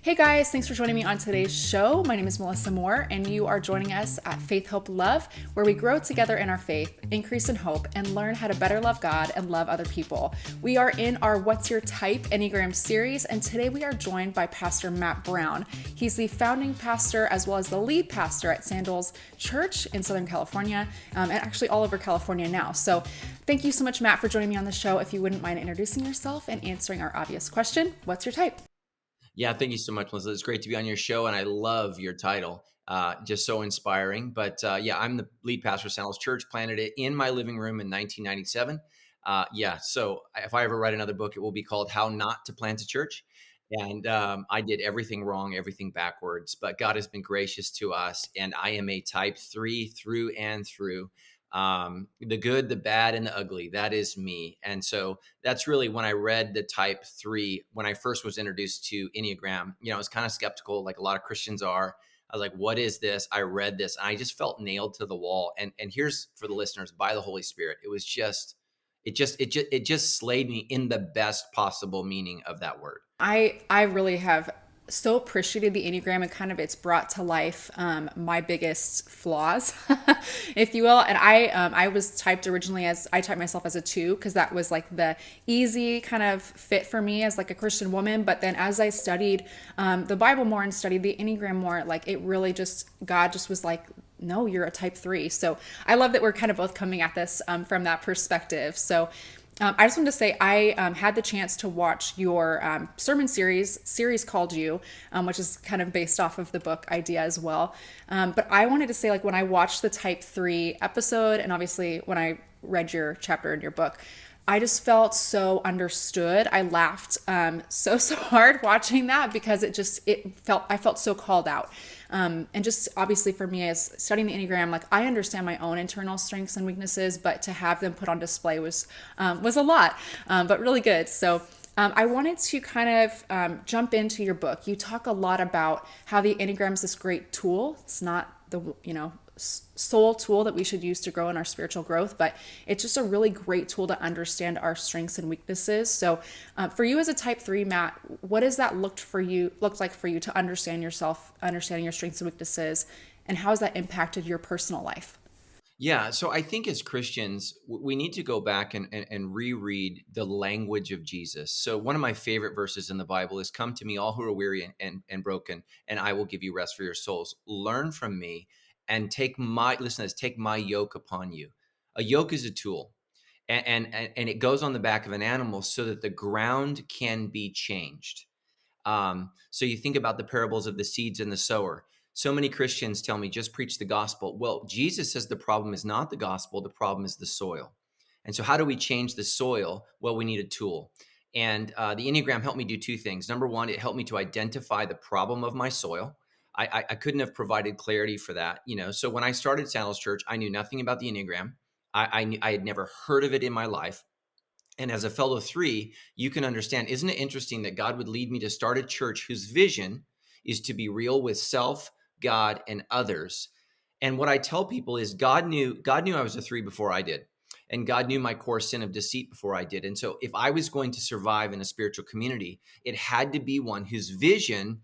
Hey guys, thanks for joining me on today's show. My name is Melissa Moore, and you are joining us at Faith, Hope, Love, where we grow together in our faith, increase in hope, and learn how to better love God and love other people. We are in our What's Your Type Enneagram series, and today we are joined by Pastor Matt Brown. He's the founding pastor as well as the lead pastor at Sandals Church in Southern California, and actually all over California now. So thank you so much, Matt, for joining me on the show. If you wouldn't mind introducing yourself and answering our obvious question, what's your type? Yeah, thank you so much, Melissa. It's great to be on your show, and I love your title. Just so inspiring. But yeah, I'm the lead pastor of Sandals Church, planted it in my living room in 1997. Yeah, so if I ever write another book, it will be called How Not to Plant a Church. And I did everything wrong, everything backwards, but God has been gracious to us, and I am a type 3 through and through. The good, the bad, and the ugly. That is me. And so that's really when I read the type 3, when I first was introduced to Enneagram, I was kind of skeptical, like a lot of Christians are. I was like, what is this? I read this and I just felt nailed to the wall. And here's for the listeners, by the Holy Spirit, it just slayed me in the best possible meaning of that word. I really have so appreciated the Enneagram and kind of it's brought to life my biggest flaws, if you will. And I was typed originally as I typed myself as a 2 because that was like the easy kind of fit for me as like a Christian woman. But then as I studied the Bible more and studied the Enneagram more, like it really just God just was like, no, you're a type 3. So I love that we're kind of both coming at this from that perspective. So I just wanted to say I had the chance to watch your sermon series called You, which is kind of based off of the book idea as well. But I wanted to say, like, when I watched the Type 3 episode, and obviously when I read your chapter in your book, I just felt so understood. I laughed so hard watching that because I felt so called out. And just obviously for me as studying the Enneagram, like I understand my own internal strengths and weaknesses, but to have them put on display was a lot, but really good. So I wanted to kind of jump into your book. You talk a lot about how the Enneagram is this great tool. It's not the sole tool that we should use to grow in our spiritual growth, but it's just a really great tool to understand our strengths and weaknesses. So for you as a type 3, Matt, what has that looked like for you to understand yourself, understanding your strengths and weaknesses, and how has that impacted your personal life? Yeah, so I think as Christians, we need to go back and reread the language of Jesus. So one of my favorite verses in the Bible is, come to me, all who are weary and broken, and I will give you rest for your souls. Learn from me and listen to this, take my yoke upon you. A yoke is a tool, and it goes on the back of an animal so that the ground can be changed. So you think about the parables of the seeds and the sower. So many Christians tell me, just preach the gospel. Well, Jesus says the problem is not the gospel, the problem is the soil. And so how do we change the soil? Well, we need a tool. And the Enneagram helped me do two things. Number one, it helped me to identify the problem of my soil. I couldn't have provided clarity for that. So when I started Sandals Church, I knew nothing about the Enneagram. I had never heard of it in my life. And as a fellow 3, you can understand, isn't it interesting that God would lead me to start a church whose vision is to be real with self, God, and others? And what I tell people is God knew I was a 3 before I did. And God knew my core sin of deceit before I did. And so if I was going to survive in a spiritual community, it had to be one whose vision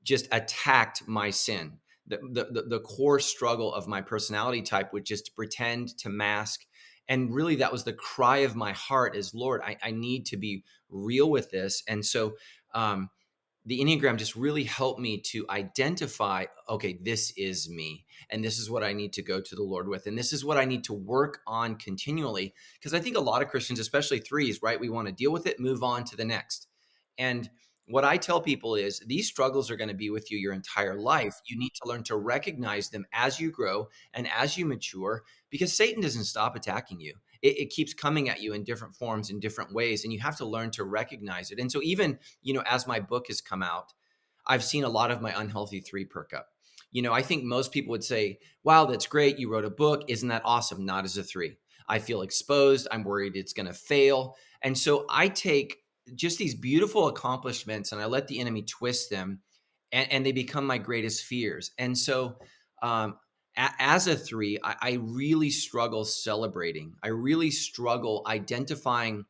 just attacked my sin. The core struggle of my personality type, which is to pretend, to mask. And really, that was the cry of my heart is, Lord, I need to be real with this. And so the Enneagram just really helped me to identify, okay, this is me. And this is what I need to go to the Lord with. And this is what I need to work on continually. Because I think a lot of Christians, especially 3s, right? We want to deal with it, move on to the next. And what I tell people is these struggles are going to be with you your entire life. You need to learn to recognize them as you grow and as you mature, because Satan doesn't stop attacking you. It keeps coming at you in different forms, in different ways, and you have to learn to recognize it. And so even, as my book has come out, I've seen a lot of my unhealthy 3 perk up. I think most people would say, wow, that's great. You wrote a book. Isn't that awesome? Not as a 3. I feel exposed. I'm worried it's going to fail. And so I take just these beautiful accomplishments and I let the enemy twist them, and they become my greatest fears. And so as a 3, I really struggle celebrating. I really struggle identifying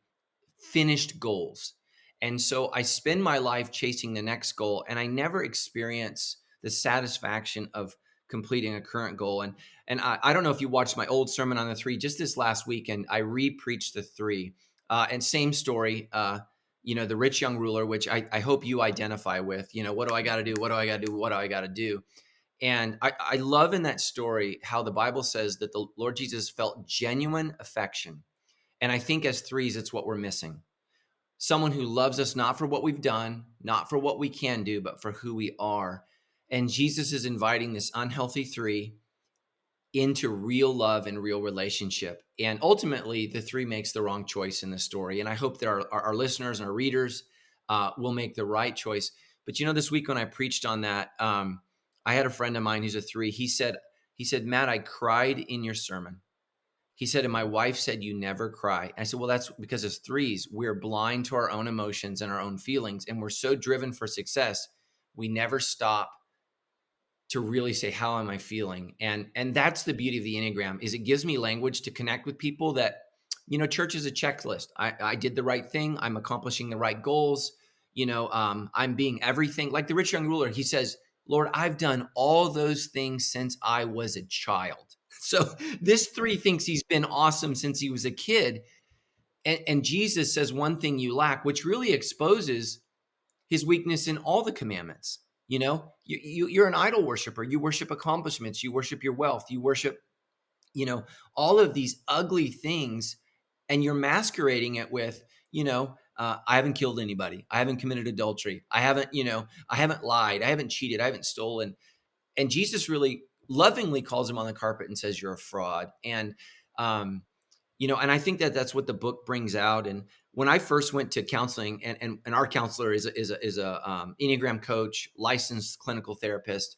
finished goals. And so I spend my life chasing the next goal, and I never experience the satisfaction of completing a current goal. And I don't know if you watched my old sermon on the three. Just this last weekend, I re-preached the three. And same story, the rich young ruler, which I hope you identify with. What do I got to do? What do I got to do? What do I got to do? And I love in that story how the Bible says that the Lord Jesus felt genuine affection. And I think as threes, it's what we're missing. Someone who loves us not for what we've done, not for what we can do, but for who we are. And Jesus is inviting this unhealthy three into real love and real relationship. And ultimately, the three makes the wrong choice in the story. And I hope that our listeners and our readers will make the right choice. But this week when I preached on that, I had a friend of mine who's a three. He said, Matt, I cried in your sermon. He said, and my wife said, you never cry. I said, well, that's because as threes, we're blind to our own emotions and our own feelings. And we're so driven for success, we never stop to really say, how am I feeling? And that's the beauty of the Enneagram, is it gives me language to connect with people that, church is a checklist. I did the right thing. I'm accomplishing the right goals. I'm being everything. Like the rich young ruler, he says, Lord, I've done all those things since I was a child. So this three thinks he's been awesome since he was a kid. And Jesus says one thing you lack, which really exposes his weakness in all the commandments. You're an idol worshiper. You worship accomplishments. You worship your wealth. You worship, all of these ugly things, and you're masquerading it with, I haven't killed anybody. I haven't committed adultery. I haven't lied. I haven't cheated. I haven't stolen. And Jesus really lovingly calls him on the carpet and says, you're a fraud. And, and I think that that's what the book brings out. And when I first went to counseling, and our counselor is a Enneagram coach, licensed clinical therapist.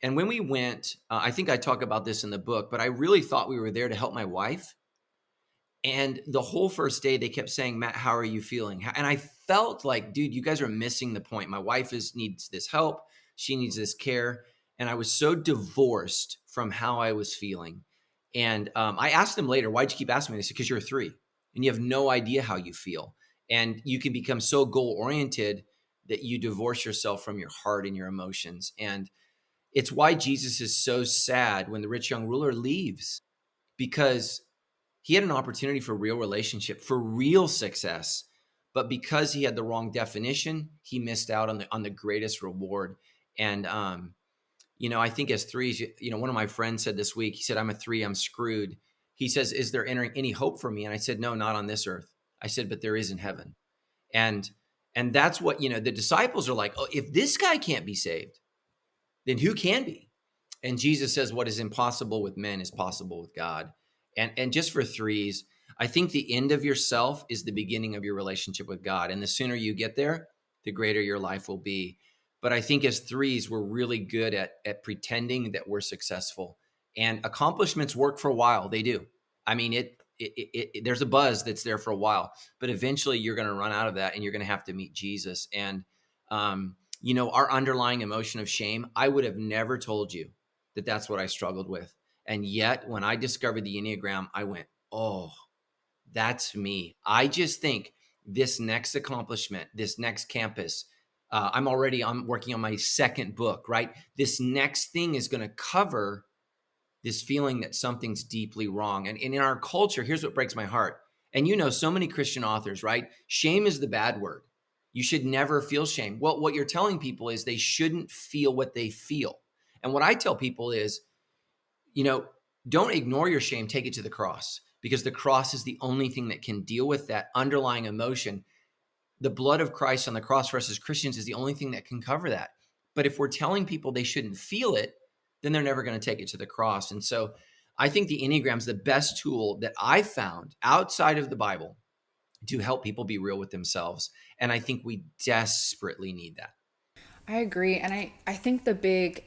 And when we went, I think I talk about this in the book, but I really thought we were there to help my wife. And the whole first day, they kept saying, Matt, how are you feeling? And I felt like, dude, you guys are missing the point. My wife needs this help. She needs this care. And I was so divorced from how I was feeling. And I asked them later, why'd you keep asking me? They said, because you're a three and you have no idea how you feel. And you can become so goal-oriented that you divorce yourself from your heart and your emotions. And it's why Jesus is so sad when the rich young ruler leaves, because he had an opportunity for real relationship, for real success. But because he had the wrong definition, he missed out on the greatest reward. And, I think as threes, one of my friends said this week, he said, I'm a three, I'm screwed. He says, is there any hope for me? And I said, no, not on this earth. I said, but there is in heaven. And that's what, the disciples are like, oh, if this guy can't be saved, then who can be? And Jesus says, what is impossible with men is possible with God. And just for threes, I think the end of yourself is the beginning of your relationship with God. And the sooner you get there, the greater your life will be. But I think as threes, we're really good at pretending that we're successful. And accomplishments work for a while. They do. I mean, there's a buzz that's there for a while. But eventually you're going to run out of that and you're going to have to meet Jesus. And, our underlying emotion of shame, I would have never told you that that's what I struggled with. And yet when I discovered the Enneagram, I went, oh, that's me. I just think this next accomplishment, this next campus, I'm working on my second book, right? This next thing is going to cover this feeling that something's deeply wrong. And in our culture, here's what breaks my heart. And so many Christian authors, right? Shame is the bad word. You should never feel shame. Well, what you're telling people is they shouldn't feel what they feel. And what I tell people is, don't ignore your shame, take it to the cross, because the cross is the only thing that can deal with that underlying emotion. The blood of Christ on the cross for us as Christians is the only thing that can cover that. But if we're telling people they shouldn't feel it, then they're never going to take it to the cross. And so I think the Enneagram is the best tool that I found outside of the Bible to help people be real with themselves. And I think we desperately need that. I agree. And I think the big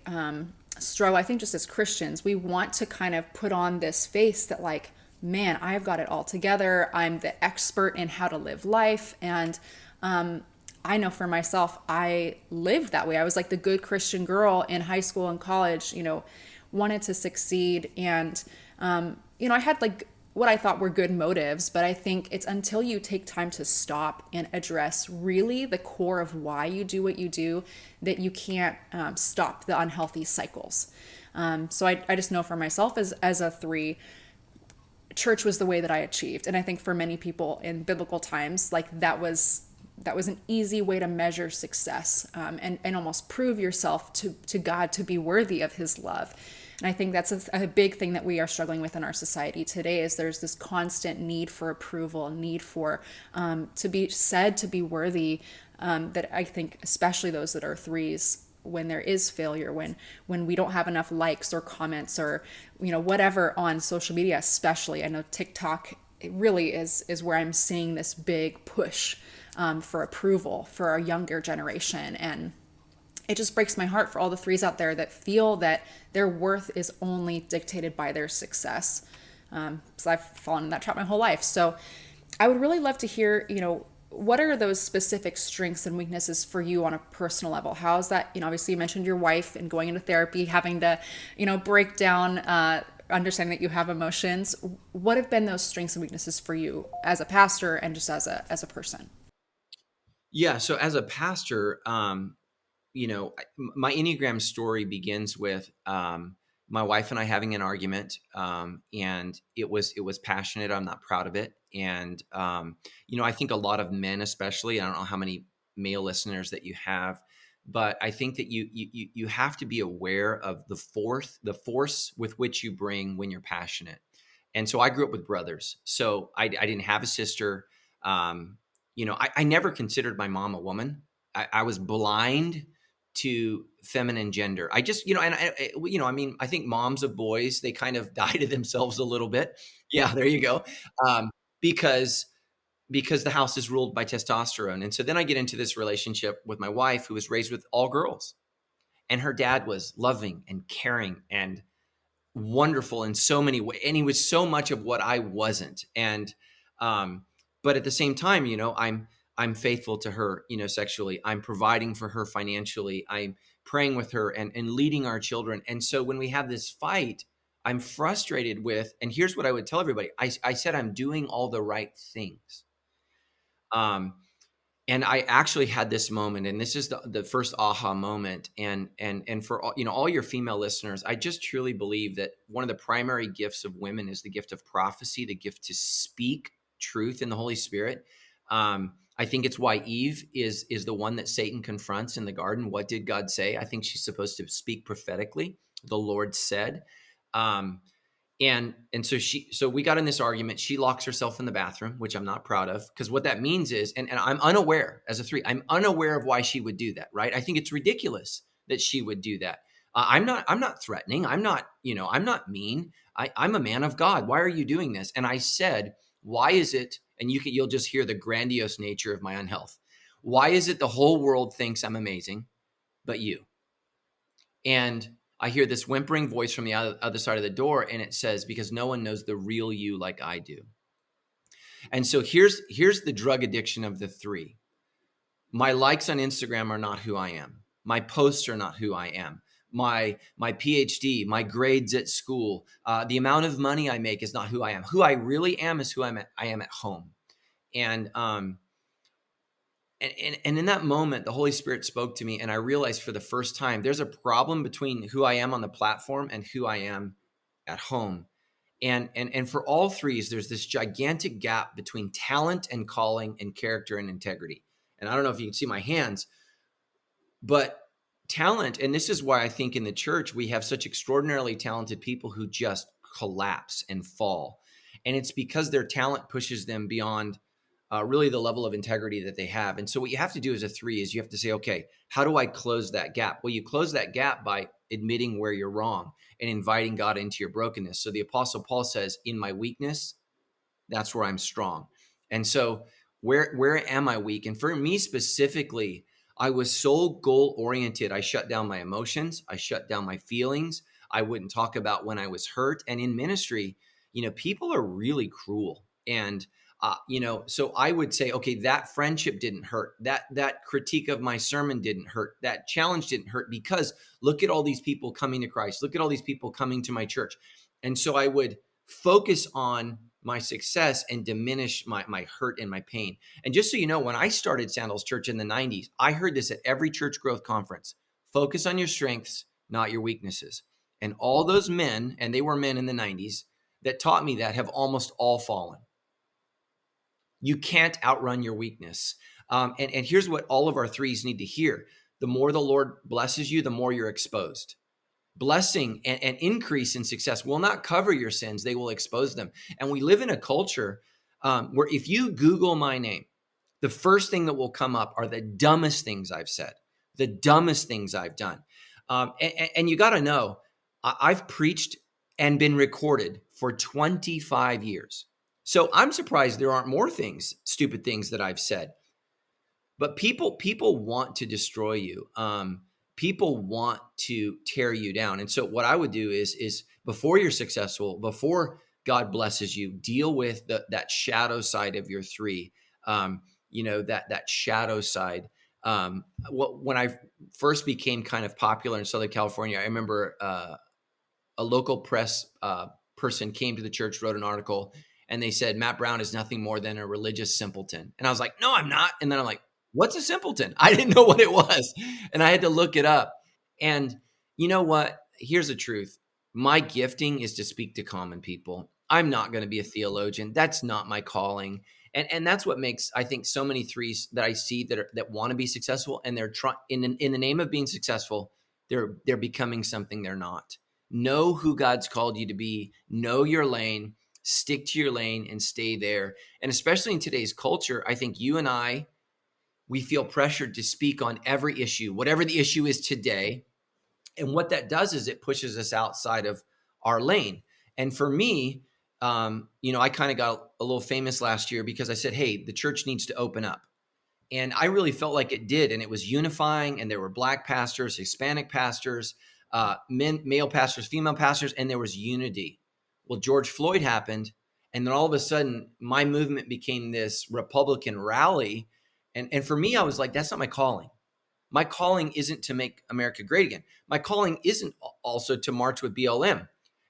struggle, I think just as Christians, we want to kind of put on this face that like, man, I've got it all together. I'm the expert in how to live life. And I know for myself, I lived that way. I was like the good Christian girl in high school and college, wanted to succeed. And, I had like what I thought were good motives, but I think it's until you take time to stop and address really the core of why you do what you do that you can't stop the unhealthy cycles. So I just know for myself as a three, church was the way that I achieved. And I think for many people in biblical times, like that was an easy way to measure success, and almost prove yourself to God to be worthy of his love. And I think that's a big thing that we are struggling with in our society today is there's this constant need for approval, need for to be said to be worthy, that I think especially those that are threes, when there is failure, when we don't have enough likes or comments or whatever on social media, especially I know TikTok, it really is where I'm seeing this big push for approval for our younger generation. And it just breaks my heart for all the threes out there that feel that their worth is only dictated by their success. So I've fallen in that trap my whole life. So I would really love to hear, what are those specific strengths and weaknesses for you on a personal level? How is that, obviously you mentioned your wife and going into therapy, having to, break down, understanding that you have emotions. What have been those strengths and weaknesses for you as a pastor and just as a person? Yeah. So as a pastor, my Enneagram story begins with my wife and I having an argument, and it was passionate. I'm not proud of it, and I think a lot of men, especially, I don't know how many male listeners that you have, but I think that you have to be aware of the force with which you bring when you're passionate. And so I grew up with brothers, so I didn't have a sister. Um, I never considered my mom a woman. I was blind to feminine gender. I just, I mean, I think moms of boys, they kind of die to themselves a little bit. Yeah, there you go. Um, because the house is ruled by testosterone. And so then I get into this relationship with my wife who was raised with all girls. And her dad was loving and caring and wonderful in so many ways, and he was so much of what I wasn't. And but at the same time, I'm faithful to her, sexually. I'm providing for her financially. I'm praying with her and leading our children. And so when we have this fight, I'm frustrated with, and here's what I would tell everybody. I said I'm doing all the right things. Um, and I actually had this moment, and this is the first aha moment. And for all your female listeners, I just truly believe that one of the primary gifts of women is the gift of prophecy, the gift to speak truth in the Holy Spirit. I think it's why Eve is the one that Satan confronts in the garden. What did God say? I think she's supposed to speak prophetically. The Lord said. And so we got in this argument. She locks herself in the bathroom, which I'm not proud of, because what that means is, and I'm unaware as a three, I'm unaware of why she would do that, right? I think it's ridiculous that she would do that. I'm not threatening. I'm not mean. I'm a man of God. Why are you doing this? And I said, why is it? And you'll just hear the grandiose nature of my unhealth. Why is it the whole world thinks I'm amazing, but you? And I hear this whimpering voice from the other side of the door, and it says, because no one knows the real you like I do. And so here's the drug addiction of the three. My likes on Instagram are not who I am. My posts are not who I am. My PhD, my grades at school, the amount of money I make is not who I am. Who I really am is who I am at home. And in that moment, the Holy Spirit spoke to me, and I realized for the first time, there's a problem between who I am on the platform and who I am at home. And for all threes, there's this gigantic gap between talent and calling and character and integrity. And I don't know if you can see my hands, but talent, and this is why I think in the church, we have such extraordinarily talented people who just collapse and fall. And it's because their talent pushes them beyond really the level of integrity that they have. And so what you have to do as a three is you have to say, okay, how do I close that gap? Well, you close that gap by admitting where you're wrong and inviting God into your brokenness. So the Apostle Paul says, in my weakness, that's where I'm strong. And so where am I weak? And for me specifically, I was so goal oriented. I shut down my emotions. I shut down my feelings. I wouldn't talk about when I was hurt. And in ministry, people are really cruel. And so I would say, okay, that friendship didn't hurt. That critique of my sermon didn't hurt. That challenge didn't hurt, because look at all these people coming to Christ. Look at all these people coming to my church. And so I would focus on my success and diminish my hurt and my pain. And just so you know, when I started Sandals Church in the 90s, I heard this at every church growth conference: focus on your strengths, not your weaknesses. And all those men, and they were men in the 90s, that taught me that have almost all fallen. You can't outrun your weakness. And here's what all of our threes need to hear: the more the Lord blesses you, the more you're exposed. Blessing and increase in success will not cover your sins, they will expose them. And we live in a culture where if you Google my name, the first thing that will come up are the dumbest things I've said, the dumbest things I've done. And you got to know, I've preached and been recorded for 25 years. So I'm surprised there aren't more things, stupid things that I've said. But people want to destroy you. People want to tear you down. And so what I would do is before you're successful, before God blesses you, deal with that shadow side of your three. That shadow side. When I first became kind of popular in Southern California, I remember a local press person came to the church, wrote an article, and they said, Matt Brown is nothing more than a religious simpleton. And I was like, no, I'm not. And then I'm like, what's a simpleton? I didn't know what it was. And I had to look it up. And you know what? Here's the truth. My gifting is to speak to common people. I'm not going to be a theologian. That's not my calling. And that's what makes, I think, so many threes that I see that want to be successful, and they're trying in the name of being successful, they're becoming something they're not. Know who God's called you to be. Know your lane. Stick to your lane and stay there. And especially in today's culture, I think you and I, we feel pressured to speak on every issue, whatever the issue is today. And what that does is it pushes us outside of our lane. And for me, I kind of got a little famous last year because I said, hey, the church needs to open up. And I really felt like it did. And it was unifying. And there were Black pastors, Hispanic pastors, male pastors, female pastors, and there was unity. Well, George Floyd happened. And then all of a sudden, my movement became this Republican rally. And for me, I was like, that's not my calling. My calling isn't to make America great again. My calling isn't also to march with BLM.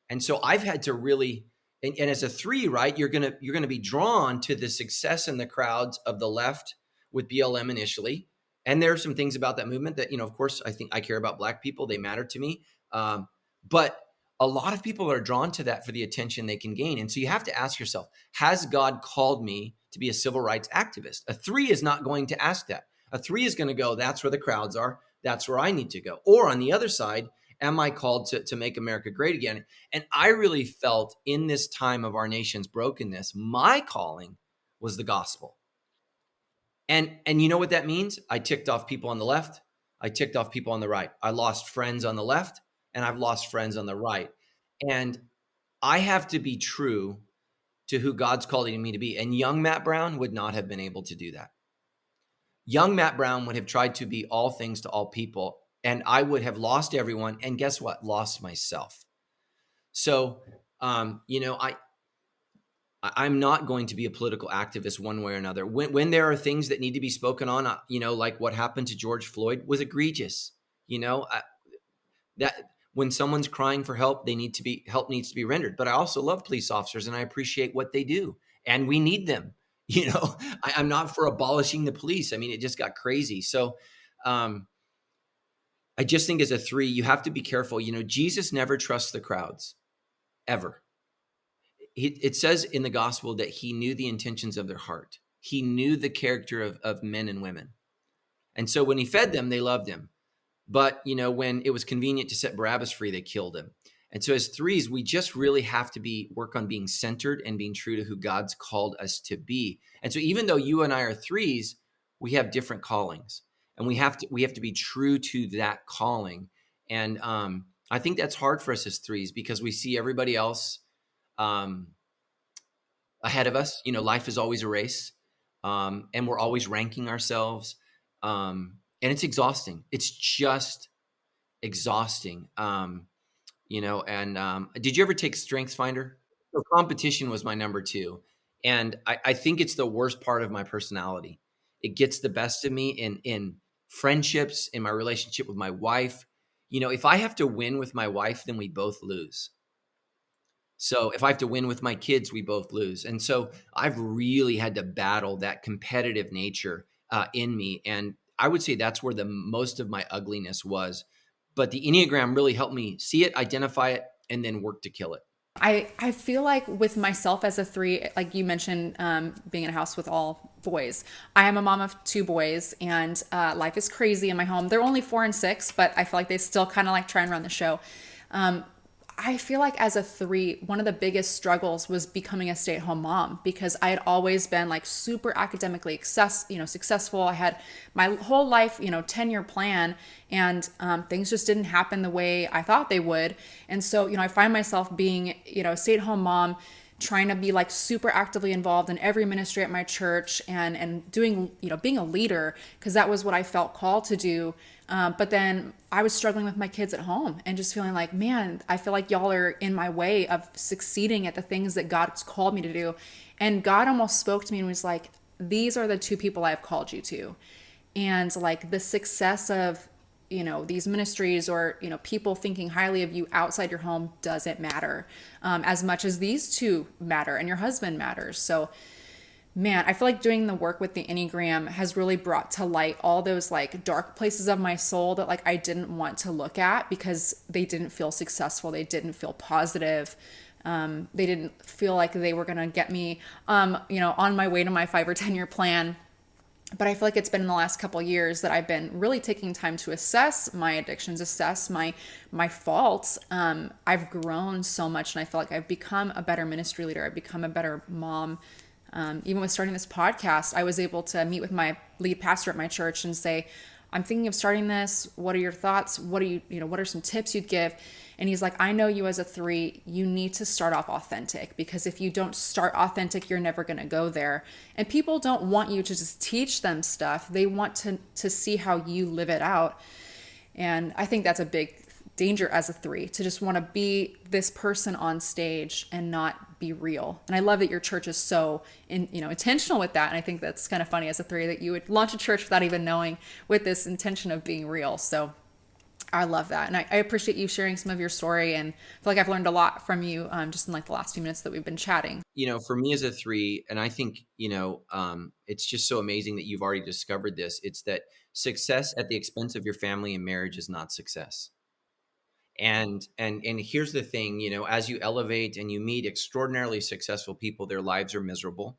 And so I've had to really, and as a three, right, you're gonna be drawn to the success in the crowds of the left with BLM initially. And there are some things about that movement that, of course, I think I care about Black people. They matter to me. But a lot of people are drawn to that for the attention they can gain. And so you have to ask yourself, has God called me to be a civil rights activist? A three is not going to ask that. A three is going to go, that's where the crowds are. That's where I need to go. Or on the other side, am I called to make America great again? And I really felt in this time of our nation's brokenness, my calling was the gospel. And you know what that means? I ticked off people on the left. I ticked off people on the right. I lost friends on the left, and I've lost friends on the right. And I have to be true to who God's calling me to be. And young Matt Brown would not have been able to do that. Young Matt Brown would have tried to be all things to all people, and I would have lost everyone. And guess what? Lost myself. So, I'm not going to be a political activist one way or another. When there are things that need to be spoken on, like what happened to George Floyd was egregious. That when someone's crying for help, help needs to be rendered. But I also love police officers, and I appreciate what they do, and we need them. I'm not for abolishing the police. I mean, it just got crazy. So, I just think as a three, you have to be careful. Jesus never trusts the crowds, ever. It says in the gospel that he knew the intentions of their heart. He knew the character of men and women. And so when he fed them, they loved him. But, when it was convenient to set Barabbas free, they killed him. And so as threes, we just really have to work on being centered and being true to who God's called us to be. And so even though you and I are threes, we have different callings, and we have to be true to that calling. And I think that's hard for us as threes because we see everybody else ahead of us. Life is always a race, and we're always ranking ourselves, and it's exhausting. It's just exhausting. Did you ever take Strengths Finder? So competition was my number two, and I think it's the worst part of my personality. It gets the best of me in friendships, in my relationship with my wife. If I have to win with my wife, then we both lose. So if I have to win with my kids, we both lose. And so I've really had to battle that competitive nature in me. And I would say that's where the most of my ugliness was. But the Enneagram really helped me see it, identify it, and then work to kill it. I feel like with myself as a three, like you mentioned, being in a house with all boys. I am a mom of two boys, and life is crazy in my home. They're only 4 and 6, but I feel like they still kind of like try and run the show. Um, I feel like as a three, one of the biggest struggles was becoming a stay-at-home mom because I had always been like super academically successful. I had my whole life, 10-year plan, and things just didn't happen the way I thought they would. And so, I find myself being, a stay-at-home mom, trying to be like super actively involved in every ministry at my church and doing, being a leader because that was what I felt called to do. But then I was struggling with my kids at home and just feeling like, man, I feel like y'all are in my way of succeeding at the things that God's called me to do. And God almost spoke to me and was like, these are the two people I have called you to. And like the success of, these ministries or, people thinking highly of you outside your home doesn't matter as much as these two matter and your husband matters. So, man, I feel like doing the work with the Enneagram has really brought to light all those like dark places of my soul that like I didn't want to look at because they didn't feel successful. They didn't feel positive. They didn't feel like they were going to get me, on my way to my 5 or 10 year plan. But I feel like it's been in the last couple of years that I've been really taking time to assess my addictions, assess my faults. I've grown so much, and I feel like I've become a better ministry leader. I've become a better mom. Even with starting this podcast, I was able to meet with my lead pastor at my church and say, I'm thinking of starting this. What are your thoughts? What are some tips you'd give? And he's like, I know you as a three, you need to start off authentic because if you don't start authentic, you're never going to go there. And people don't want you to just teach them stuff. They want to see how you live it out. And I think that's a big danger as a three, to just want to be this person on stage and not be real. And I love that your church is so intentional with that. And I think that's kind of funny as a three that you would launch a church without even knowing, with this intention of being real. So I love that. And I appreciate you sharing some of your story, and I feel like I've learned a lot from you just in like the last few minutes that we've been chatting. For me as a three, and I think, it's just so amazing that you've already discovered this. It's that success at the expense of your family and marriage is not success. And here's the thing, as you elevate and you meet extraordinarily successful people, their lives are miserable.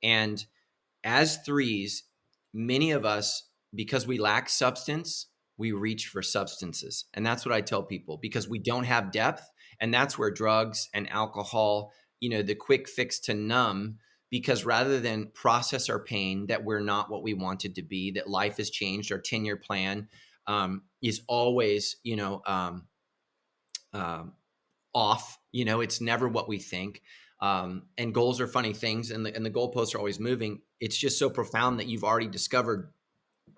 And as threes, many of us, because we lack substance, we reach for substances. And that's what I tell people, because we don't have depth. And that's where drugs and alcohol, the quick fix to numb, because rather than process our pain, that we're not what we wanted to be, that life has changed, our 10-year plan is always, off. It's never what we think. And goals are funny things, and the goalposts are always moving. It's just so profound that you've already discovered,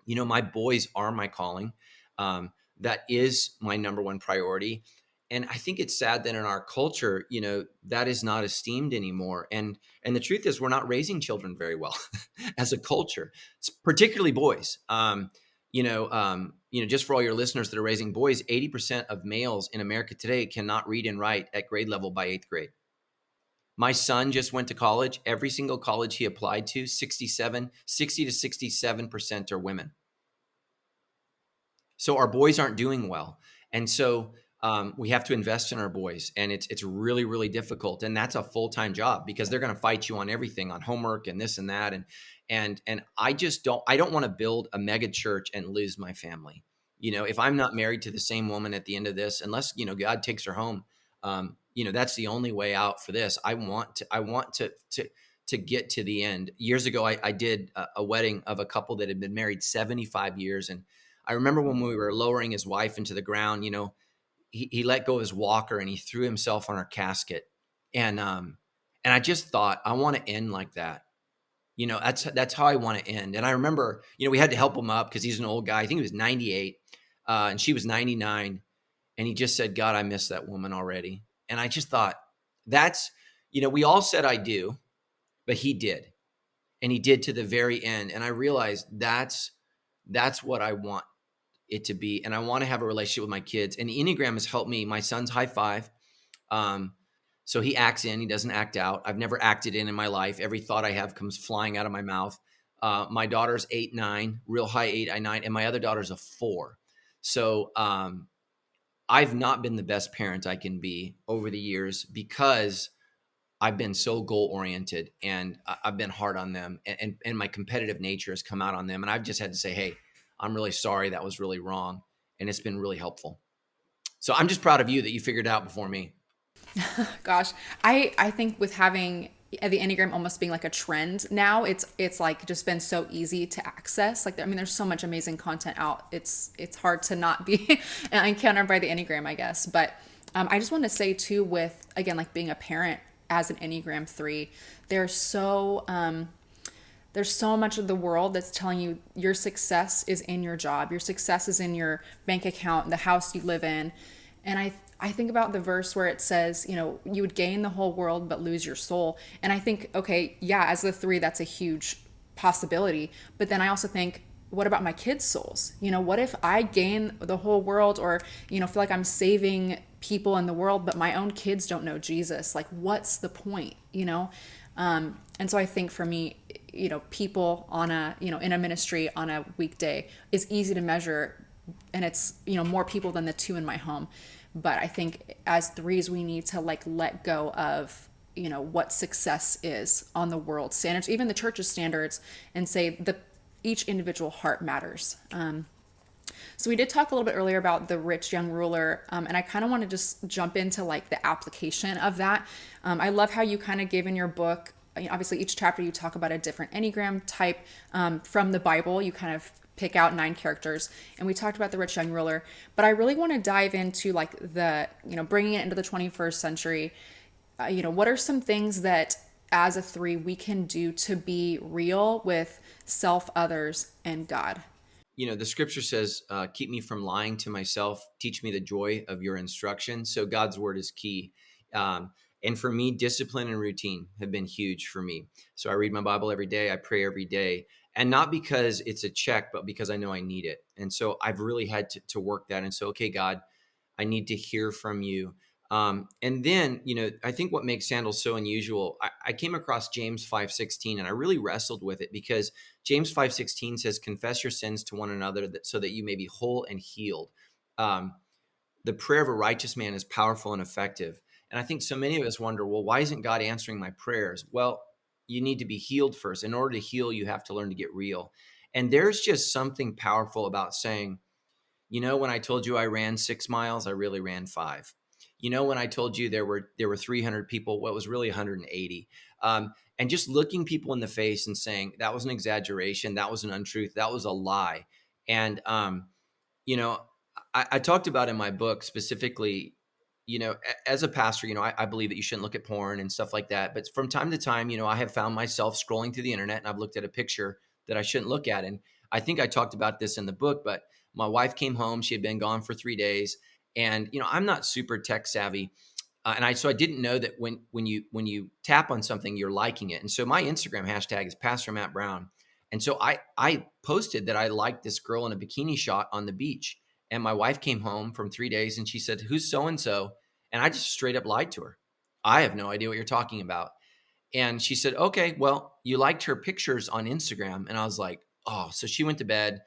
my boys are my calling. That is my number one priority. And I think it's sad that in our culture, that is not esteemed anymore. And the truth is, we're not raising children very well as a culture, particularly boys. Just for all your listeners that are raising boys, 80% of males in America today cannot read and write at grade level by 8th grade. My son just went to college. Every single college he applied to, 60 to 67% are women. So our boys aren't doing well. And so we have to invest in our boys, and it's really, really difficult. And that's a full-time job because they're going to fight you on everything, on homework and this and that. And I don't want to build a mega church and lose my family. If I'm not married to the same woman at the end of this, unless, God takes her home, that's the only way out for this. I want to get to the end. Years ago, I did a wedding of a couple that had been married 75 years. And I remember when we were lowering his wife into the ground, he let go of his walker and he threw himself on her casket. And I just thought, I want to end like that. That's how I want to end. And I remember, we had to help him up because he's an old guy. I think he was 98 and she was 99. And he just said, God, I miss that woman already. And I just thought we all said I do, but he did. And he did to the very end. And I realized that's what I want it to be. And I want to have a relationship with my kids. And the Enneagram has helped me. My son's high 5. So he acts in, he doesn't act out. I've never acted in my life. Every thought I have comes flying out of my mouth. My daughter's 8, 9, real high 8, I 9, and my other daughter's a 4. So I've not been the best parent I can be over the years because I've been so goal oriented and I've been hard on them, and my competitive nature has come out on them. And I've just had to say, hey, I'm really sorry. That was really wrong. And it's been really helpful. So I'm just proud of you that you figured it out before me. Gosh, I think with having the Enneagram almost being like a trend now, it's like just been so easy to access. Like, I mean, there's so much amazing content out. It's hard to not be encountered by the Enneagram, I guess. But I just want to say too, with again, like being a parent as an Enneagram 3, there's so there's so much of the world that's telling you your success is in your job, your success is in your bank account, the house you live in. And I think about the verse where it says, you know, you would gain the whole world but lose your soul. And I think, okay, yeah, as the 3, that's a huge possibility. But then I also think, what about my kids' souls? You know, what if I gain the whole world, or, you know, feel like I'm saving people in the world, but my own kids don't know Jesus? Like, what's the point, you know? And so I think for me, you know, people on a, you know, in a ministry on a weekday is easy to measure, and it's, you know, more people than the 2 in my home. But I think as 3s, we need to like let go of, you know, what success is on the world standards, even the church's standards, and say the each individual heart matters. So we did talk a little bit earlier about the rich young ruler, and I kind of want to just jump into like the application of that. I love how you kind of gave in your book. Obviously, each chapter you talk about a different Enneagram type from the Bible. You kind of pick out 9 characters, and we talked about the rich young ruler. But I really want to dive into like the, you know, bringing it into the 21st century. You know, what are some things that as a 3 we can do to be real with self, others, and God? You know, the scripture says, keep me from lying to myself, teach me the joy of your instruction. So God's word is key. And for me, discipline and routine have been huge for me. So I read my Bible every day, I pray every day, and not because it's a check, but because I know I need it. And so I've really had to work that. And so, okay, God, I need to hear from you. And then, you know, I think what makes Sandals so unusual, I came across James 5:16, and I really wrestled with it because James 5:16 says, confess your sins to one another so that you may be whole and healed. Um, the prayer of a righteous man is powerful and effective. And I think so many of us wonder, well, why isn't God answering my prayers? Well, you need to be healed first. In order to heal, you have to learn to get real. And there's just something powerful about saying, you know, when I told you I ran 6 miles, I really ran 5. You know, when I told you there were 300 people, what was really 180. And just looking people in the face and saying that was an exaggeration, that was an untruth, that was a lie. And you know, I talked about in my book specifically, you know, as a pastor, you know, I believe that you shouldn't look at porn and stuff like that. But from time to time, you know, I have found myself scrolling through the internet and I've looked at a picture that I shouldn't look at. And I think I talked about this in the book, but my wife came home. She had been gone for 3 days. And, you know, I'm not super tech savvy. So I didn't know that when you tap on something, you're liking it. And so my Instagram hashtag is Pastor Matt Brown. And so I posted that I liked this girl in a bikini shot on the beach. And my wife came home from 3 days and she said, who's so and so? And I just straight up lied to her. I have no idea what you're talking about. And she said, okay, well, you liked her pictures on Instagram. And I was like, oh, so she went to bed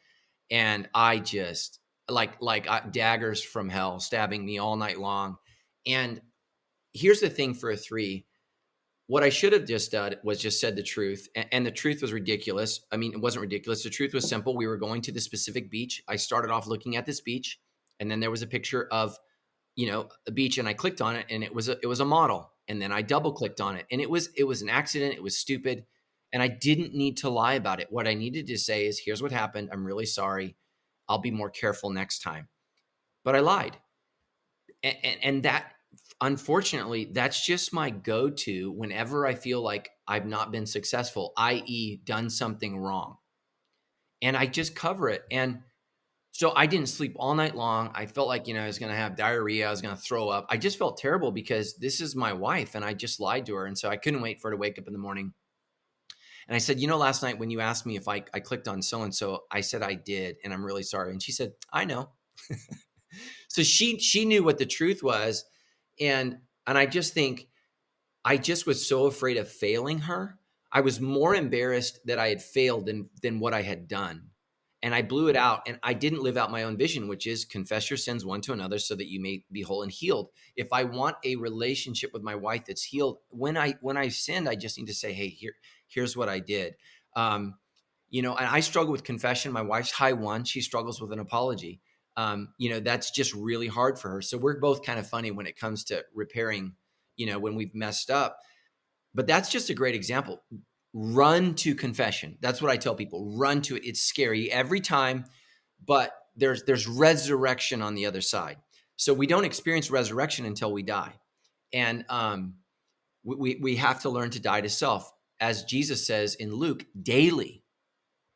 and I just daggers from hell stabbing me all night long. And here's the thing for a 3. What I should have just done was just said the truth. And the truth was ridiculous. I mean, it wasn't ridiculous. The truth was simple. We were going to the specific beach. I started off looking at this beach, and then there was a picture of, you know, a beach, and I clicked on it, and it was a model. And then I double clicked on it, and it was an accident. It was stupid. And I didn't need to lie about it. What I needed to say is, here's what happened. I'm really sorry. I'll be more careful next time. But I lied. And that, unfortunately, that's just my go-to whenever I feel like I've not been successful, i.e., done something wrong. And I just cover it. And so I didn't sleep all night long. I felt like, you know, I was going to have diarrhea. I was going to throw up. I just felt terrible because this is my wife and I just lied to her. And so I couldn't wait for her to wake up in the morning. And I said, you know, last night when you asked me if I clicked on so-and-so, I said I did. And I'm really sorry. And she said, I know. So she knew what the truth was. And I just think I just was so afraid of failing her. I was more embarrassed that I had failed than what I had done. And I blew it out, and I didn't live out my own vision, which is confess your sins one to another so that you may be whole and healed. If I want a relationship with my wife that's healed, when I sinned, I just need to say, hey, here's what I did. Um, and I struggle with confession. My wife's high one. She struggles with an apology. That's just really hard for her. So we're both kind of funny when it comes to repairing, when we've messed up. But that's just a great example. Run to confession. That's what I tell people. Run to it. It's scary every time, but there's resurrection on the other side. So we don't experience resurrection until we die. And we have to learn to die to self. As Jesus says in Luke, daily.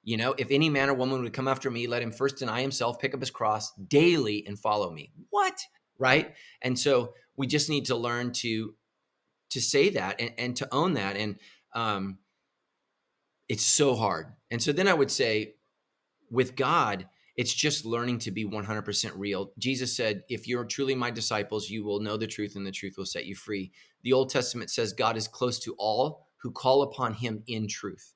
If any man or woman would come after me, let him first deny himself, pick up his cross daily and follow me. What? Right? And so we just need to learn to say that and to own that. And it's so hard. And so then I would say with God, it's just learning to be 100% real. Jesus said, if you're truly my disciples, you will know the truth and the truth will set you free. The Old Testament says God is close to all who call upon him in truth.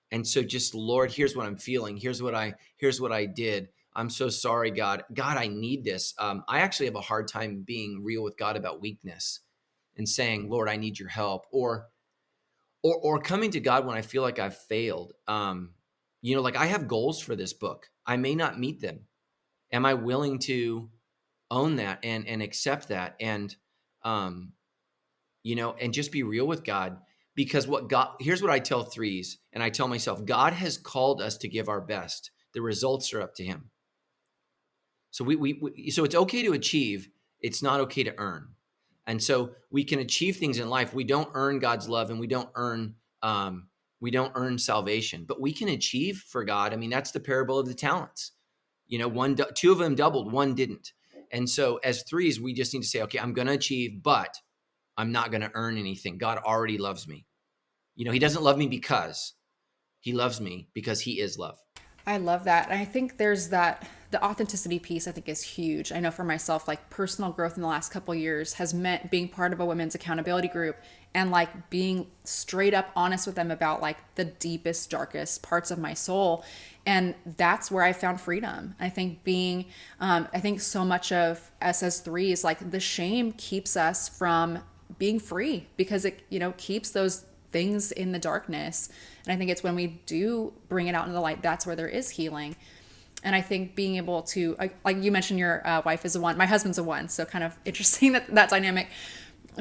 And so just, Lord, here's what I'm feeling. Here's what I did. I'm so sorry, God. God, I need this. I actually have a hard time being real with God about weakness and saying, Lord, I need your help, or coming to God when I feel like I've failed. Like I have goals for this book. I may not meet them. Am I willing to own that and accept that and just be real with God? Because here's what I tell threes, and I tell myself, God has called us to give our best. The results are up to him. So so it's okay to achieve. It's not okay to earn. And so we can achieve things in life. We don't earn God's love, and we don't earn salvation, but we can achieve for God. I mean, that's the parable of the talents. Two of them doubled, one didn't. And so as threes, we just need to say, okay, I'm going to achieve, but I'm not going to earn anything. God already loves me. He doesn't love me because he loves me because he is love. I love that. And I think there's the authenticity piece I think is huge. I know for myself, like personal growth in the last couple of years has meant being part of a women's accountability group and like being straight up honest with them about like the deepest, darkest parts of my soul. And that's where I found freedom. I think I think so much of us as threes, like the shame keeps us from being free because it, keeps those things in the darkness. And I think it's when we do bring it out into the light, that's where there is healing. And I think being able to, like you mentioned, your wife is a one, my husband's a one. So kind of interesting that dynamic.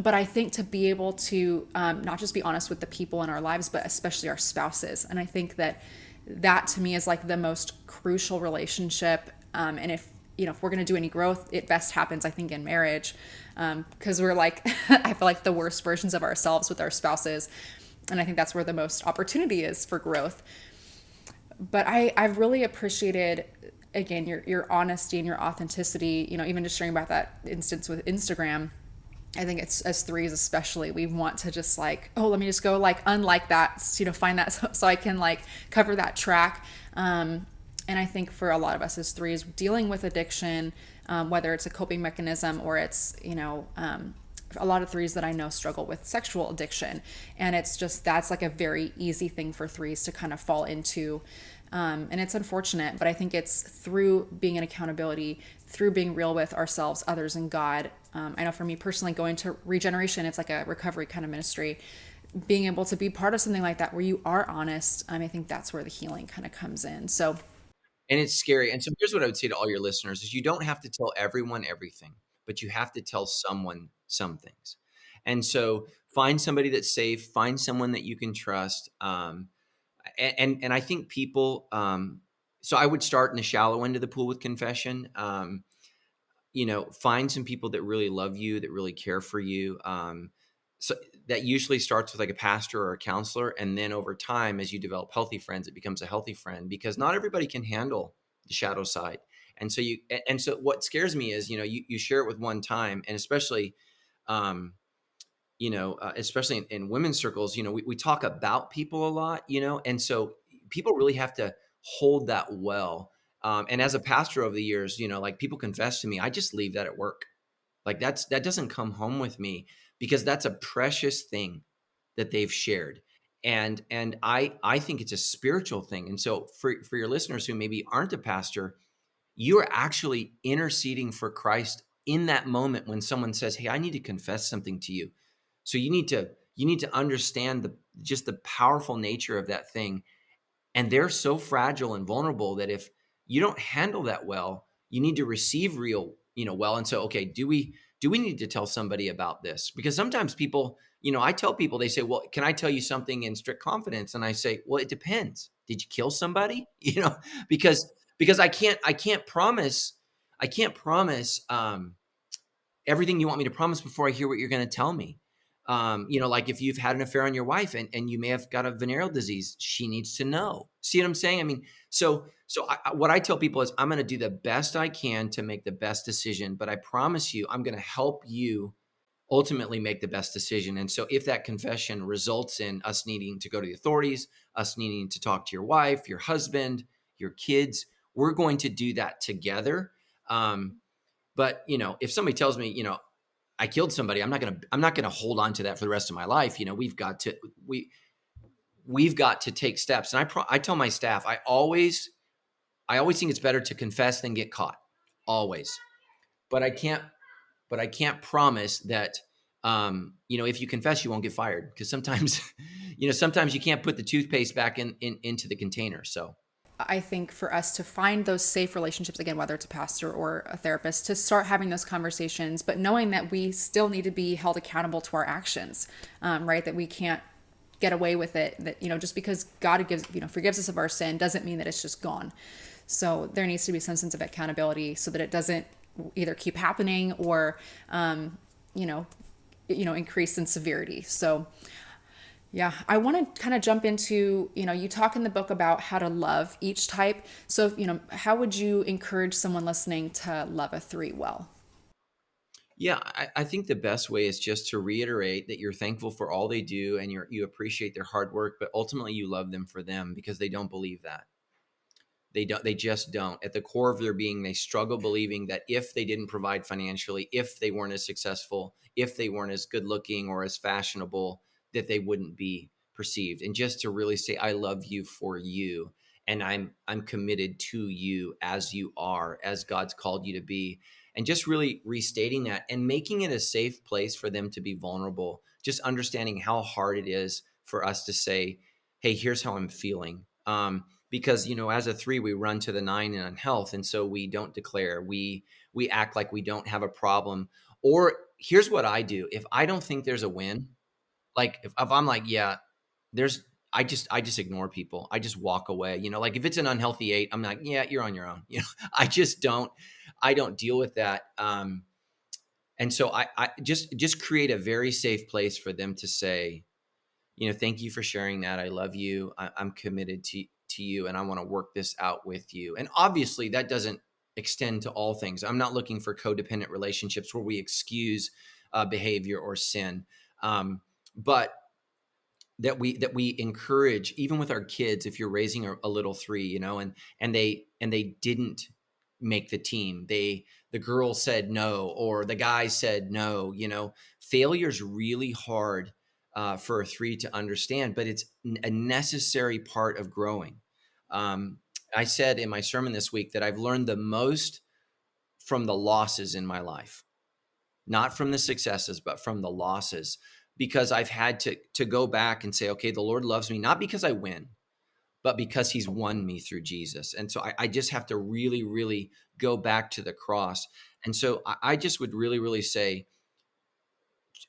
But I think to be able to not just be honest with the people in our lives, but especially our spouses. And I think that to me is like the most crucial relationship. And if we're going to do any growth, it best happens, I think, in marriage. Because we're like, I feel like the worst versions of ourselves with our spouses. And I think that's where the most opportunity is for growth. But I've really appreciated, again, your honesty and your authenticity, even just sharing about that instance with Instagram. I think it's as threes especially, we want to just like, oh, let me just go like unlike that, find that so I can like cover that track. And I think for a lot of us as threes, dealing with addiction, whether it's a coping mechanism or it's, a lot of threes that I know struggle with sexual addiction. And it's just, that's like a very easy thing for threes to kind of fall into. And it's unfortunate, but I think it's through being in accountability, through being real with ourselves, others, and God. I know for me personally, going to Regeneration, it's like a recovery kind of ministry. Being able to be part of something like that where you are honest, I think that's where the healing kind of comes in. So And it's scary. And so here's what I would say to all your listeners is you don't have to tell everyone everything, but you have to tell someone some things. And so find somebody that's safe, find someone that you can trust. And I think people, so I would start in the shallow end of the pool with confession. Find some people that really love you, that really care for you. So that usually starts with like a pastor or a counselor. And then over time, as you develop healthy friends, it becomes a healthy friend because not everybody can handle the shadow side. And so what scares me is, you share it with one time, and um, especially in women's circles, we talk about people a lot, and so people really have to hold that well. And as a pastor over the years, like people confess to me, I just leave that at work. Like that doesn't come home with me. because that's a precious thing that they've shared. And I think it's a spiritual thing. And so for your listeners who maybe aren't a pastor, you are actually interceding for Christ in that moment when someone says, "Hey, I need to confess something to you." So you need to understand just the powerful nature of that thing. And they're so fragile and vulnerable that if you don't handle that well, you need to receive real, well. And so, okay, do we need to tell somebody about this? Because sometimes people, I tell people, they say, "Well, can I tell you something in strict confidence?" And I say, "Well, it depends. Did you kill somebody?" Because I can't promise everything you want me to promise before I hear what you're going to tell me. Like if you've had an affair on your wife and you may have got a venereal disease, she needs to know. See what I'm saying? I mean, what I tell people is I'm going to do the best I can to make the best decision, but I promise you, I'm going to help you ultimately make the best decision. And so if that confession results in us needing to go to the authorities, us needing to talk to your wife, your husband, your kids, we're going to do that together. But if somebody tells me, I killed somebody, I'm not gonna hold on to that for the rest of my life. We've got to take steps. And I tell my staff, I always think it's better to confess than get caught. Always. But I can't promise that if you confess, you won't get fired. Because sometimes, sometimes you can't put the toothpaste back into the container. So I think for us to find those safe relationships, again, whether it's a pastor or a therapist, to start having those conversations, but knowing that we still need to be held accountable to our actions, right? That we can't get away with it. That, just because God forgives us of our sin doesn't mean that it's just gone. So there needs to be some sense of accountability so that it doesn't either keep happening or, increase in severity. So yeah, I want to kind of jump into, you talk in the book about how to love each type. So, how would you encourage someone listening to love a 3 well? yeah, I think the best way is just to reiterate that you're thankful for all they do and you appreciate their hard work, but ultimately you love them for them because they don't believe that. They just don't. At the core of their being, they struggle believing that if they didn't provide financially, if they weren't as successful, if they weren't as good looking or as fashionable, that they wouldn't be perceived. And just to really say, I love you for you. And I'm committed to you as you are, as God's called you to be. And just really restating that and making it a safe place for them to be vulnerable. Just understanding how hard it is for us to say, hey, here's how I'm feeling. Because as a 3 we run to the 9 in unhealth, and so we don't declare, we act like we don't have a problem. Or here's what I do: if I don't think there's a win, like if I'm like, yeah, there's I just ignore people. I just walk away. Like if it's an unhealthy 8, I'm like, yeah, you're on your own. I don't deal with that. And so I just create a very safe place for them to say, thank you for sharing that. I love you. I'm committed to you, and I want to work this out with you. And obviously, that doesn't extend to all things. I'm not looking for codependent relationships where we excuse behavior or sin, but that we encourage, even with our kids. If you're raising a little 3, and they didn't make the team, the girl said no or the guy said no. Failure's really hard for a 3 to understand, but it's a necessary part of growing. um, I said in my sermon this week that I've learned the most from the losses in my life, not from the successes, but from the losses, because I've had to go back and say, okay, the Lord loves me, not because I win, but because he's won me through Jesus. And so I just have to really, really go back to the cross. And so I just would really, really say,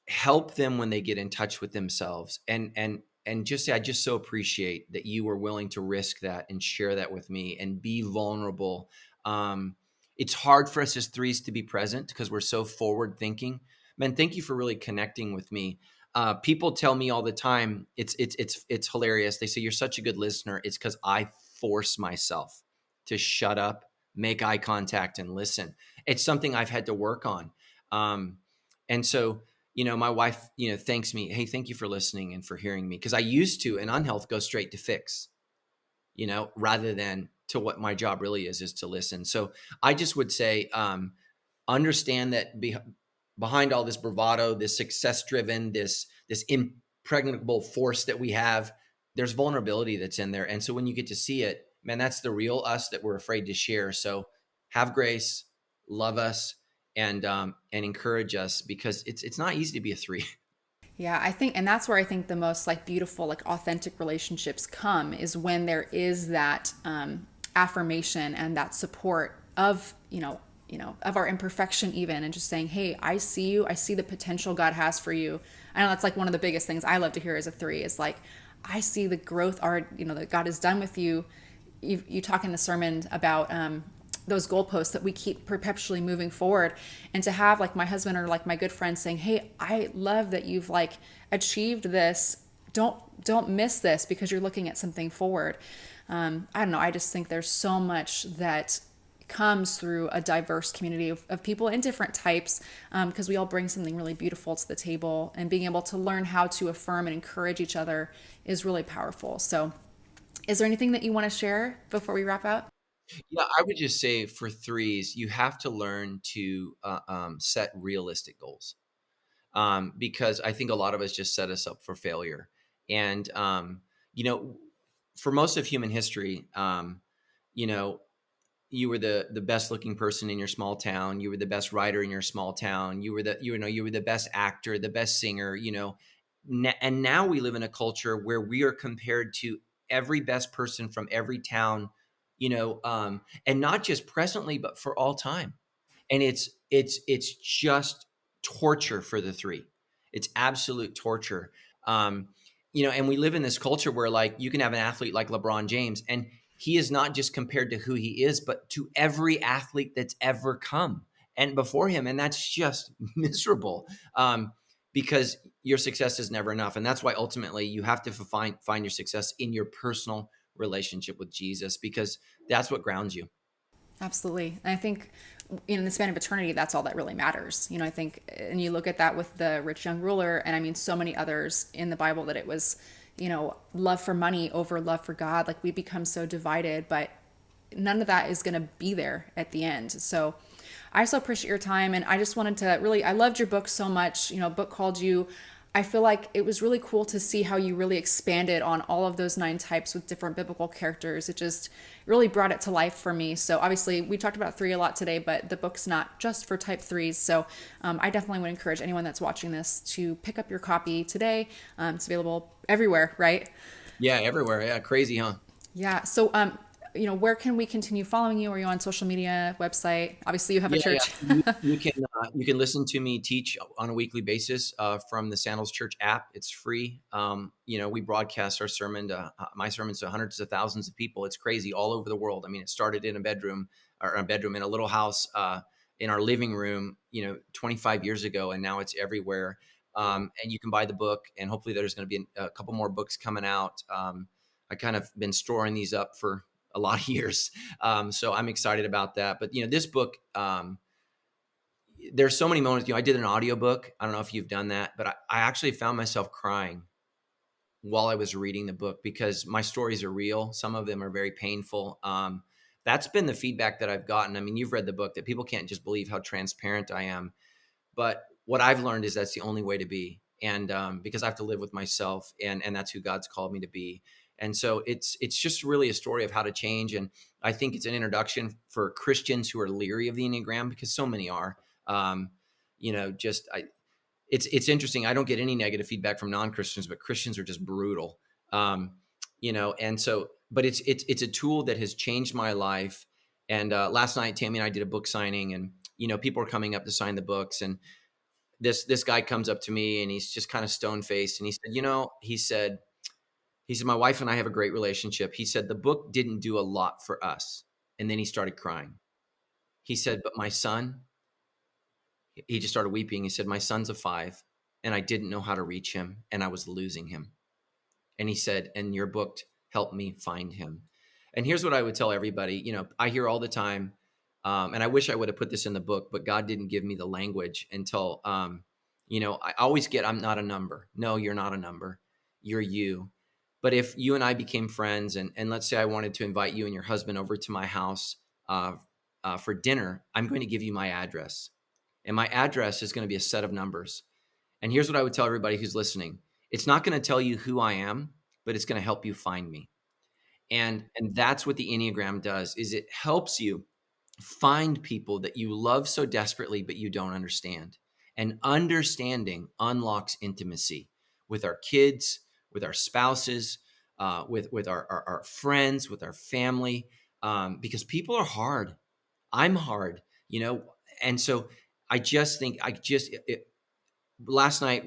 help them when they get in touch with themselves, and just say, I just so appreciate that you were willing to risk that and share that with me and be vulnerable. It's hard for us as 3s to be present because we're so forward thinking. Man, thank you for really connecting with me. People tell me all the time, it's hilarious. They say, you're such a good listener. It's because I force myself to shut up, make eye contact, and listen. It's something I've had to work on. And so, my wife, thanks me. Hey, thank you for listening and for hearing me. Because I used to, in unhealth, go straight to fix, rather than to what my job really is to listen. So I just would say, understand that behind all this bravado, this success driven, this impregnable force that we have, there's vulnerability that's in there. And so when you get to see it, man, that's the real us that we're afraid to share. So have grace, love us, and encourage us, because it's not easy to be a three. Yeah, I think, and that's where I think the most like beautiful, like authentic relationships come is when there is that affirmation and that support of, of our imperfection even, and just saying, hey, I see you. I see the potential God has for you. I know that's like one of the biggest things I love to hear as a three is like, I see the growth art, that God has done with you. You talk in the sermon about those goalposts that we keep perpetually moving forward, and to have like my husband or like my good friend saying, hey, I love that you've like achieved this. Don't miss this because you're looking at something forward. I don't know, I just think there's so much that comes through a diverse community of people in different types, because we all bring something really beautiful to the table, and being able to learn how to affirm and encourage each other is really powerful. So is there anything that you want to share before we wrap up? Yeah, I would just say for threes, you have to learn to set realistic goals, because I think a lot of us just set us up for failure. And you know, for most of human history, you know, you were the best looking person in your small town. You were the best writer in your small town. You were the best actor, the best singer. And now we live in a culture where we are compared to every best person from every town. And not just presently, but for all time. And it's just torture for the three. It's absolute torture. And we live in this culture where like you can have an athlete like LeBron James, and he is not just compared to who he is, but to every athlete that's ever come and before him, and that's just miserable. Because your success is never enough, and that's why ultimately you have to find your success in your personal relationship with Jesus, because that's what grounds you. Absolutely. And I think in the span of eternity, that's all that really matters. I think, and you look at that with the rich young ruler, and I mean, so many others in the Bible that it was, love for money over love for God. Like we become so divided, but none of that is going to be there at the end. So I so appreciate your time. And I just wanted to really, I loved your book so much. A book called you. I feel like it was really cool to see how you really expanded on all of those 9 types with different biblical characters. It just really brought it to life for me. So obviously we talked about 3 a lot today, but the book's not just for type 3s. So I definitely would encourage anyone that's watching this to pick up your copy today. It's available everywhere, right? Yeah, everywhere. Yeah, crazy, huh? Yeah. So, where can we continue following you? Are you on social media, website? Obviously, you have a Yeah, yeah. church. You can listen to me teach on a weekly basis from the Sandals Church app. It's free. We broadcast our sermon to my sermons to hundreds of thousands of people. It's crazy all over the world. I mean, it started in a bedroom in a little house in our living room, 25 years ago, and now it's everywhere. And you can buy the book, and hopefully there's going to be a couple more books coming out. I kind of been storing these up for a lot of years. So I'm excited about that. But this book, there's so many moments. I did an audiobook. I don't know if you've done that, but I actually found myself crying while I was reading the book, because my stories are real. Some of them are very painful. That's been the feedback that I've gotten. I mean, you've read the book, that people can't just believe how transparent I am. But what I've learned is that's the only way to be. And because I have to live with myself, and that's who God's called me to be. And so it's just really a story of how to change. And I think it's an introduction for Christians who are leery of the Enneagram, because so many are. Um, just it's interesting. I don't get any negative feedback from non-Christians, but Christians are just brutal. And so, but it's a tool that has changed my life. And last night, Tammy and I did a book signing, and people are coming up to sign the books, and this guy comes up to me, and he's just kind of stone faced, and he said, my wife and I have a great relationship. He said the book didn't do a lot for us, and then he started crying. He said, but my son, he just started weeping. He said, my son's a 5, and I didn't know how to reach him, and I was losing him. And he said, and your book helped me find him. And here's what I would tell everybody. I hear all the time, and I wish I would have put this in the book, but God didn't give me the language until, I always get, I'm not a number. No, you're not a number. You're you. But if you and I became friends, and let's say I wanted to invite you and your husband over to my house for dinner, I'm going to give you my address. and my address is going to be a set of numbers. And here's what I would tell everybody who's listening. It's not going to tell you who I am, but it's going to help you find me. And that's what the Enneagram does, is it helps you find people that you love so desperately, but you don't understand. And understanding unlocks intimacy with our kids, with our spouses, with our friends, with our family, because people are hard. I'm hard, and so last night,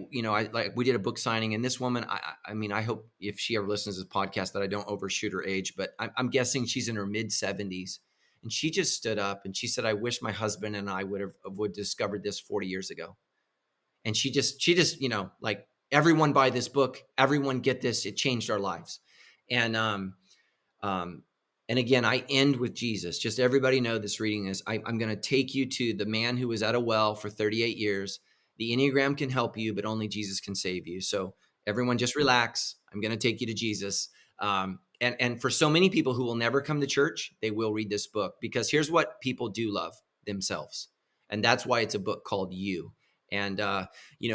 we did a book signing, and this woman, I mean, I hope if she ever listens to this podcast that I don't overshoot her age, but I'm guessing she's in her mid 70s. And she just stood up and she said, I wish my husband and I would have discovered this 40 years ago. And she just, like, everyone buy this book, everyone get this. It changed our lives. And, and again, I end with Jesus. Just everybody know this reading is, I'm going to take you to the man who was at a well for 38 years. The Enneagram can help you, but only Jesus can save you. So everyone just relax. I'm going to take you to Jesus. And for so many people who will never come to church, they will read this book, because here's what people do love: themselves. And that's why it's a book called You. And,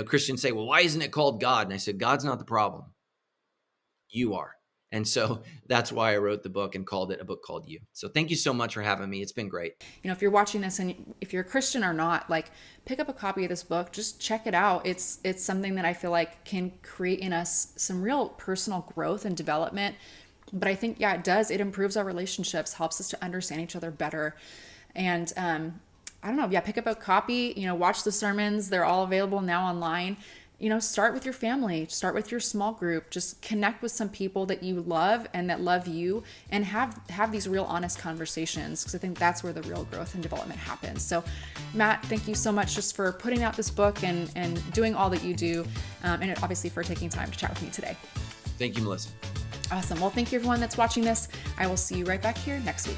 Christians say, well, why isn't it called God? And I said, God's not the problem. You are. And so that's why I wrote the book and called it a book called You. So thank you so much for having me. It's been great. If you're watching this and if you're a Christian or not, like, pick up a copy of this book, just check it out. It's something that I feel like can create in us some real personal growth and development. But I think, it does. It improves our relationships, helps us to understand each other better. And I don't know. Pick up a copy, watch the sermons. They're all available now online. Start with your family, start with your small group, just connect with some people that you love and that love you, and have these real honest conversations, because I think that's where the real growth and development happens. So Matt, thank you so much just for putting out this book and doing all that you do, and obviously for taking time to chat with me today. Thank you, Melissa. Awesome. Well, thank you everyone that's watching this. I will see you right back here next week.